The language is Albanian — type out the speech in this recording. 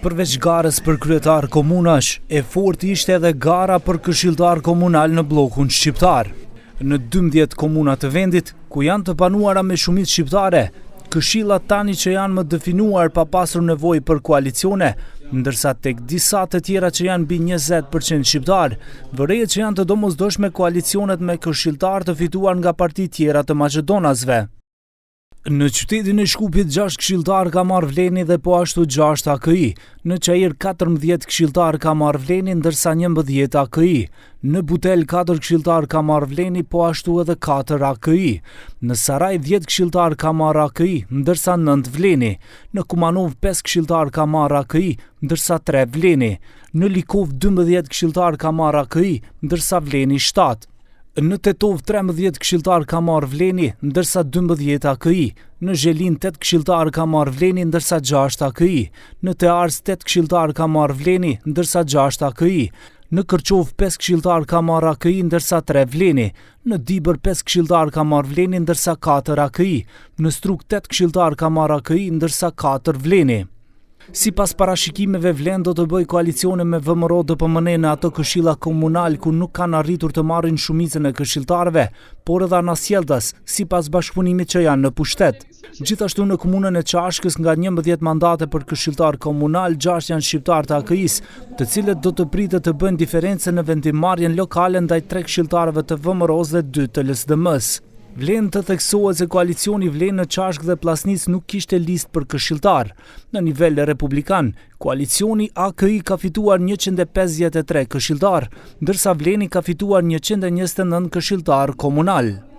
Përveç garës për kryetar komunash, e fortë ishte edhe gara për këshilltar komunal në bllokun shqiptar. Në 12 komuna të vendit, ku janë të banuara me shumicë shqiptare, këshillat tani që janë më definuar pa pasur nevojë për koalicione, ndërsa tek disa të tjera që janë mbi 20% shqiptar, vërehet që janë të domosdoshme koalicionet me këshilltar të fituar nga parti tjera të maqedonasve. Në qytetin e Shkupit 6 këshilltar ka marrë vleni dhe po ashtu 6 AKI. Në Çajir 14 këshilltar ka marrë vleni ndërsa 11 AKI. Në Butel 4 këshilltar ka marrë vleni po ashtu edhe 4 AKI. Në Saraj 10 këshilltar ka marrë AKI ndërsa 9 vleni. Në Kumanov 5 këshilltar ka marrë AKI ndërsa 3 vleni. Në Likov 12 këshilltar ka marrë AKI ndërsa vleni 7. Në Tetov 13 këshilltar ka marrë vleni, ndërsa 12 AKI. Në Zhelin 8 këshilltar ka marrë vleni, ndërsa 6 AKI. Në Tears 8 këshilltar ka marrë vleni, ndërsa 6 AKI. Në Kërqov 5 këshilltar ka marrë AKI, ndërsa 3 vleni. Në Dibër 5 këshilltar ka marrë vleni, ndërsa 4 AKI. Në Struk 8 këshilltar ka marrë AKI, ndërsa 4 vleni. Sipas parashikimeve vlen do të bëj koalicione me VMRO DPMN në ato këshilla komunal ku nuk kanë arritur të marrin shumicën e këshilltarëve, por edhe anasjelltas, sipas bashkëpunimit që janë në pushtet. Gjithashtu në komunën e Çashkës nga 11 mandate për këshilltar komunal, 6 janë shqiptar të AKI-s, të cilët do të pritet të bëjnë diferencë në vendimmarrjen lokale ndaj 3 këshilltarëve të VMRO-s dhe 2 të LSDM-s. Vlen të theksohet se koalicioni Vlen në Çashkë dhe Pllastnicë nuk kishte listë për këshilltar. Në nivel republikan, koalicioni AKI ka fituar 153 këshilltar, ndërsa Vleni ka fituar 129 këshilltar komunal.